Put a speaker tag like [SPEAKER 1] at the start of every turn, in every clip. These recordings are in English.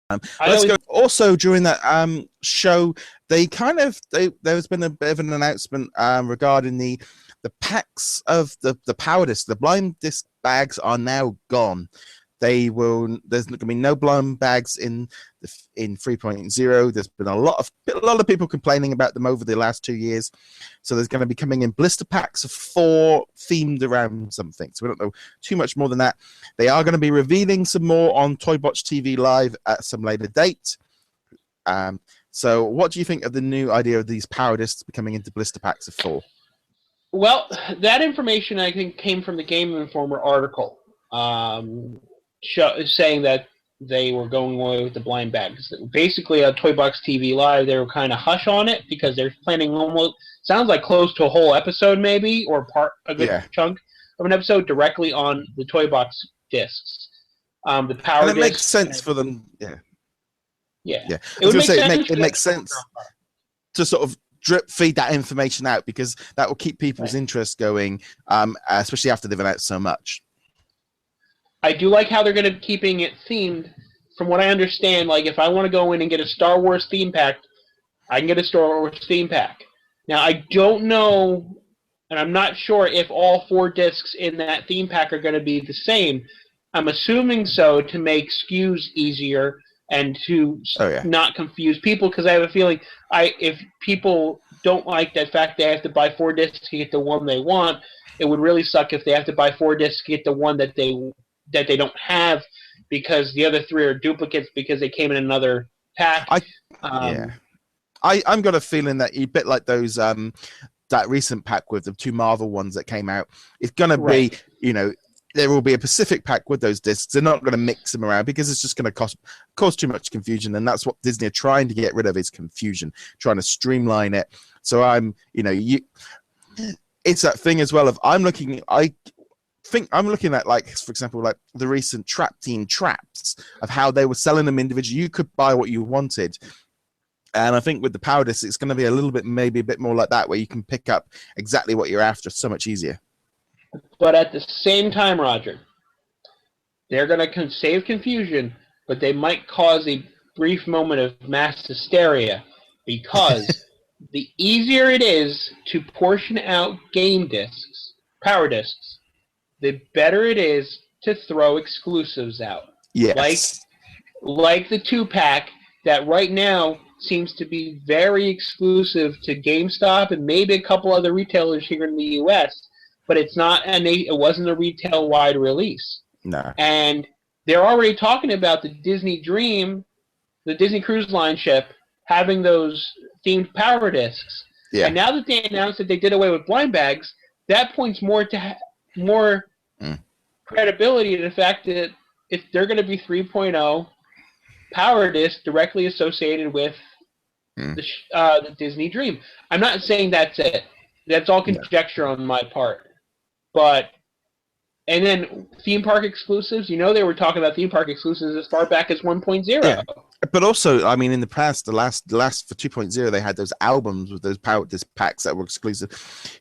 [SPEAKER 1] I
[SPEAKER 2] Let's
[SPEAKER 1] always
[SPEAKER 2] go. Also, during that show, there's been a bit of an announcement regarding the packs of the power disc. The blind disc bags are now gone. There's going to be no blind bags in 3.0. There's been a lot of people complaining about them over the last 2 years. So there's going to be coming in blister packs of 4 themed around something. So we don't know too much more than that. They are going to be revealing some more on Toybox TV Live at some later date. So what do you think of the new idea of these power discs becoming into blister packs of 4?
[SPEAKER 1] Well, that information I think came from the Game Informer article, saying that they were going away with the blind bags. Basically, on Toybox TV Live, they were kind of hush on it because they're planning almost sounds like close to a whole episode, maybe, or a good chunk of an episode directly on the Toybox discs. The power
[SPEAKER 2] and it
[SPEAKER 1] discs,
[SPEAKER 2] makes sense for them. Yeah. It makes sense to sort of drip feed that information out because that will keep people's interest going, especially after they've announced so much.
[SPEAKER 1] I do like how they're going to keeping it themed. From what I understand, like if I want to go in and get a Star Wars theme pack, I can get a Star Wars theme pack. Now I don't know, and I'm not sure if all 4 discs in that theme pack are going to be the same. I'm assuming so to make SKUs easier and to not confuse people, because I have a feeling if people don't like that fact they have to buy 4 discs to get the one they want, it would really suck if they have to buy 4 discs to get the one that they don't have because the other 3 are duplicates because they came in another pack.
[SPEAKER 2] I'm got a feeling that a bit like those that recent pack with the 2 Marvel ones that came out, it's going to be, there will be a Pacific pack with those discs. They're not going to mix them around because it's just going to cause too much confusion. And that's what Disney are trying to get rid of is confusion, trying to streamline it. So it's that thing as well of I'm looking at, like, for example, like the recent Trap Team traps of how they were selling them individually. You could buy what you wanted. And I think with the power disc, it's going to be maybe a bit more like that, where you can pick up exactly what you're after so much easier.
[SPEAKER 1] But at the same time, Roger, they're going to save confusion, but they might cause a brief moment of mass hysteria because the easier it is to portion out game discs, power discs, the better it is to throw exclusives out.
[SPEAKER 2] Yes.
[SPEAKER 1] Like the 2-pack that right now seems to be very exclusive to GameStop and maybe a couple other retailers here in the U.S., but it's not, and it wasn't a retail-wide release.
[SPEAKER 2] No.
[SPEAKER 1] And they're already talking about the Disney Dream, the Disney Cruise Line ship, having those themed power discs.
[SPEAKER 2] Yeah.
[SPEAKER 1] And now that they announced that they did away with blind bags, that points more to more credibility to the fact that if they're going to be 3.0 power disc directly associated with the Disney Dream. I'm not saying that's it. That's all conjecture on my part. And then theme park exclusives, they were talking about theme park exclusives as far back as 1.0.
[SPEAKER 2] Yeah. But also, I mean, in the past, the last for 2.0, they had those albums with those power disc packs that were exclusive.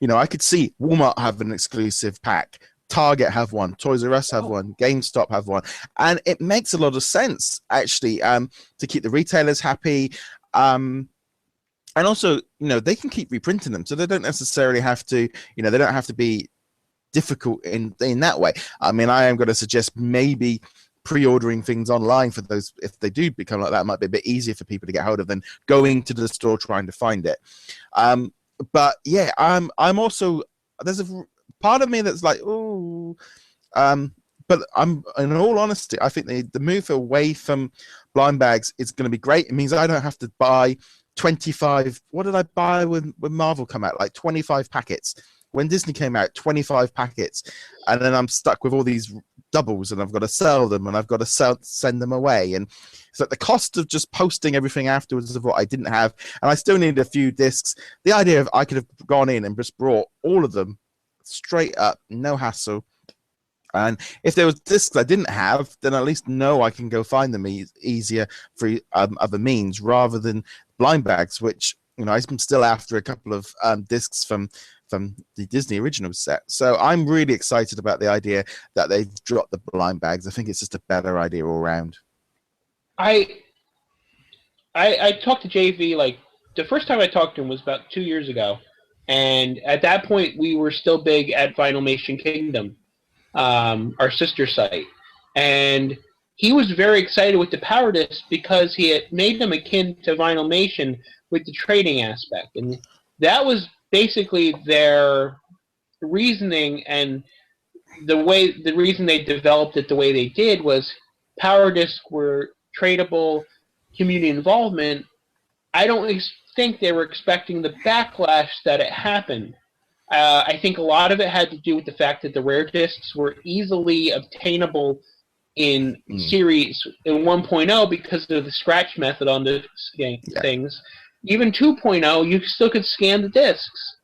[SPEAKER 2] I could see Walmart have an exclusive pack, Target have one, Toys R Us have one, GameStop have one, and it makes a lot of sense actually to keep the retailers happy. And also, they can keep reprinting them, so they don't necessarily have to, they don't have to be difficult in that way. I mean, I am going to suggest maybe pre-ordering things online for those, if they do become like that, might be a bit easier for people to get hold of than going to the store trying to find it. But yeah, I'm also, there's a part of me that's like, but in all honesty, I think the move away from blind bags is going to be great. It means I don't have to buy 25. What did I buy when Marvel come out? Like 25 packets. When Disney came out, 25 packets, and then I'm stuck with all these doubles, and I've got to sell them, and I've got to send them away, and it's like the cost of just posting everything afterwards of what I didn't have, and I still need a few discs. The idea of I could have gone in and just brought all of them straight up, no hassle. And if there was discs I didn't have, then at least know I can go find them easier through other means rather than blind bags, which I'm still after a couple of discs from the Disney original set. So I'm really excited about the idea that they've dropped the blind bags. I think it's just a better idea all around.
[SPEAKER 1] I I talked to JV like the first time I talked to him was about 2 years ago, and at that point we were still big at Vinylmation Kingdom, our sister site, and he was very excited with the Power Disc because he had made them akin to Vinylmation with the trading aspect, and that was basically their reasoning, and the reason they developed it the way they did was Power Discs were tradable, community involvement. I don't think they were expecting the backlash that it happened. I think a lot of it had to do with the fact that the rare discs were easily obtainable in Series in 1.0 because of the scratch method on the things. Even 2.0, you still could scan the discs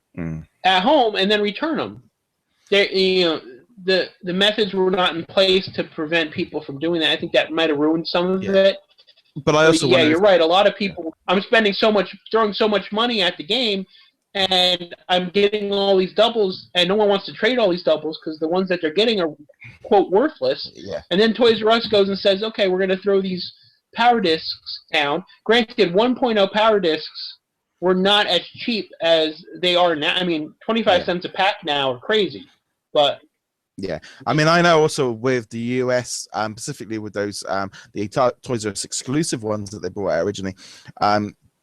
[SPEAKER 1] at home and then return them. The methods were not in place to prevent people from doing that. I think that might have ruined some of it.
[SPEAKER 2] But I also
[SPEAKER 1] you're right. A lot of people. I'm spending throwing so much money at the game, and I'm getting all these doubles, and no one wants to trade all these doubles because the ones that they're getting are quote worthless.
[SPEAKER 2] Yeah.
[SPEAKER 1] And then Toys R Us goes and says, "Okay, we're going to throw these Power Discs down." Granted, 1.0 Power Discs were not as cheap as they are now. I mean, 25 cents a pack now are crazy, but.
[SPEAKER 2] Yeah, I mean, I know also with the US, specifically with those the Toys R Us exclusive ones that they brought out originally,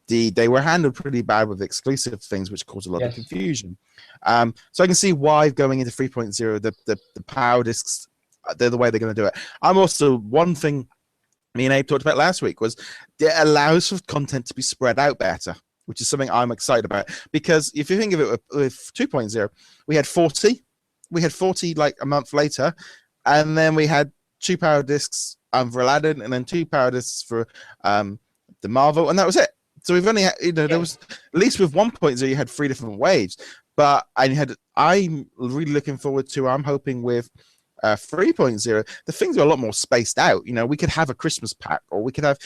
[SPEAKER 2] they were handled pretty bad with exclusive things, which caused a lot of confusion. So I can see why going into 3.0, the Power Discs, they're the way they're going to do it. I'm also one thing me and Abe talked about last week was it allows for content to be spread out better, which is something I'm excited about, because if you think of it with 2.0, we had 40. We had 40 like a month later, and then we had 2 Power Discs for Aladdin, and then 2 Power Discs for the Marvel, and that was it. So we've only had, there was, at least with 1.0, you had 3 different waves. But I'm really looking forward to, I'm hoping with 3.0, the things are a lot more spaced out. We could have a Christmas pack, or we could have,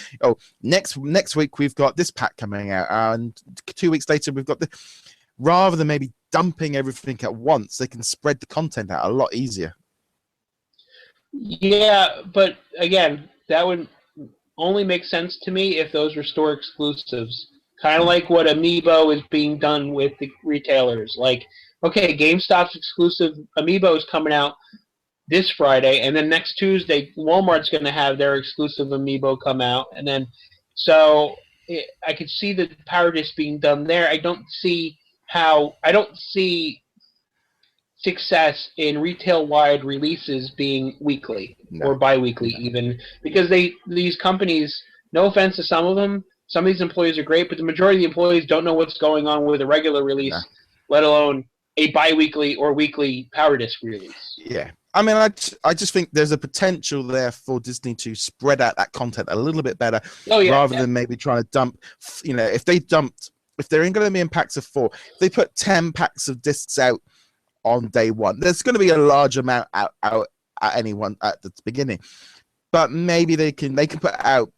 [SPEAKER 2] next week we've got this pack coming out, and 2 weeks later we've got the, rather than maybe dumping everything at once, they can spread the content out a lot easier.
[SPEAKER 1] Yeah, but again, that would only make sense to me if those were store exclusives. Kind of like what Amiibo is being done with the retailers. Like, okay, GameStop's exclusive Amiibo is coming out this Friday, and then next Tuesday, Walmart's going to have their exclusive Amiibo come out, and then I could see the Power Disc being done there. I don't see success in retail-wide releases being weekly or bi-weekly even, because these companies, no offense to some of these employees are great, but the majority of the employees don't know what's going on with a regular release, let alone a bi-weekly or weekly Power Disc release.
[SPEAKER 2] Yeah. I mean, I just think there's a potential there for Disney to spread out that content a little bit better, rather than maybe trying to dump, if they're going to be in packs of 4, if they put 10 packs of discs out on day one, there's going to be a large amount out at anyone at the beginning. But maybe they can put out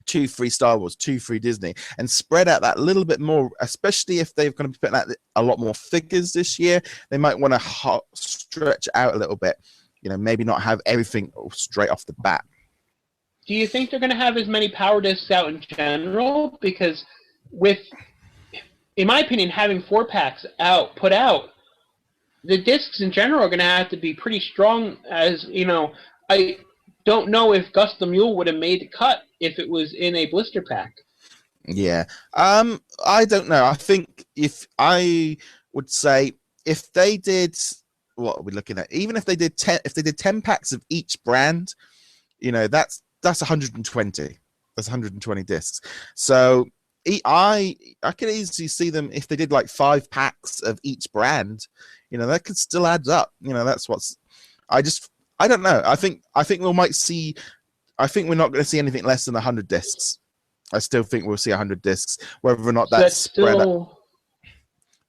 [SPEAKER 2] 2 free Star Wars, 2 free Disney, and spread out that little bit more, especially if they're going to be putting out a lot more figures this year. They might want to stretch out a little bit, maybe not have everything straight off the bat.
[SPEAKER 1] Do you think they're going to have as many Power Discs out in general? Because in my opinion, having 4 packs put out, the discs in general are going to have to be pretty strong. I don't know if Gus the Mule would have made the cut if it was in a blister pack.
[SPEAKER 2] Yeah. I don't know. I think if they did, what are we looking at? Even if they did 10 packs of each brand, that's 120. That's 120 discs. So I could easily see them if they did like 5 packs of each brand. That could still add up. That's what's. I don't know. I think we might see. I think we're not going to see anything less than 100 discs. I still think we'll see 100 discs, whether or not that's spread out.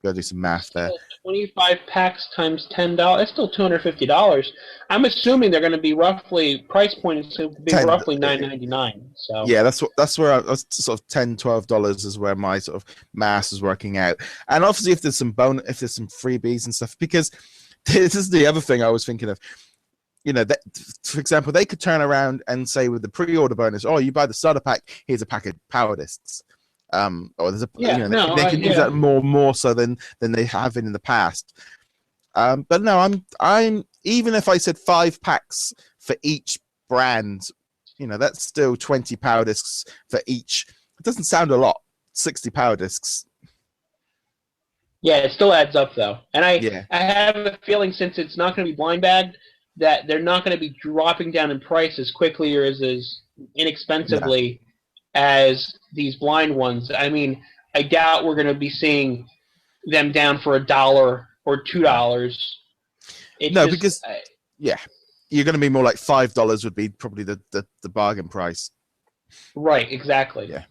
[SPEAKER 2] Gotta do some math there.
[SPEAKER 1] 25 packs times $10. That's still $250. I'm assuming they're going to be roughly price point is going to be roughly $9.99. So
[SPEAKER 2] yeah, that's where I was sort of $10-12 is where my sort of math is working out. And obviously, if there's some freebies and stuff, because this is the other thing I was thinking of. you know, that, for example, they could turn around and say with the pre-order bonus, oh, you buy the starter pack, here's a pack of power discs. Or there's a,
[SPEAKER 1] Yeah,
[SPEAKER 2] you know,
[SPEAKER 1] no,
[SPEAKER 2] they can use that more so than they have in the past. But no, I'm even if I said 5 packs for each brand, you know, that's still 20 power discs for each. It doesn't sound a lot. 60 power discs.
[SPEAKER 1] Yeah, it still adds up though, and
[SPEAKER 2] Yeah.
[SPEAKER 1] I have a feeling since it's not going to be blind bagged, that they're not going to be dropping down in price as quickly or as inexpensively as these blind ones. I mean, I doubt we're going to be seeing them down for $1 or $2. It's
[SPEAKER 2] No,
[SPEAKER 1] just
[SPEAKER 2] because yeah, you're going to be more like $5 would be probably the bargain price.
[SPEAKER 1] right, exactly.
[SPEAKER 2] Yeah.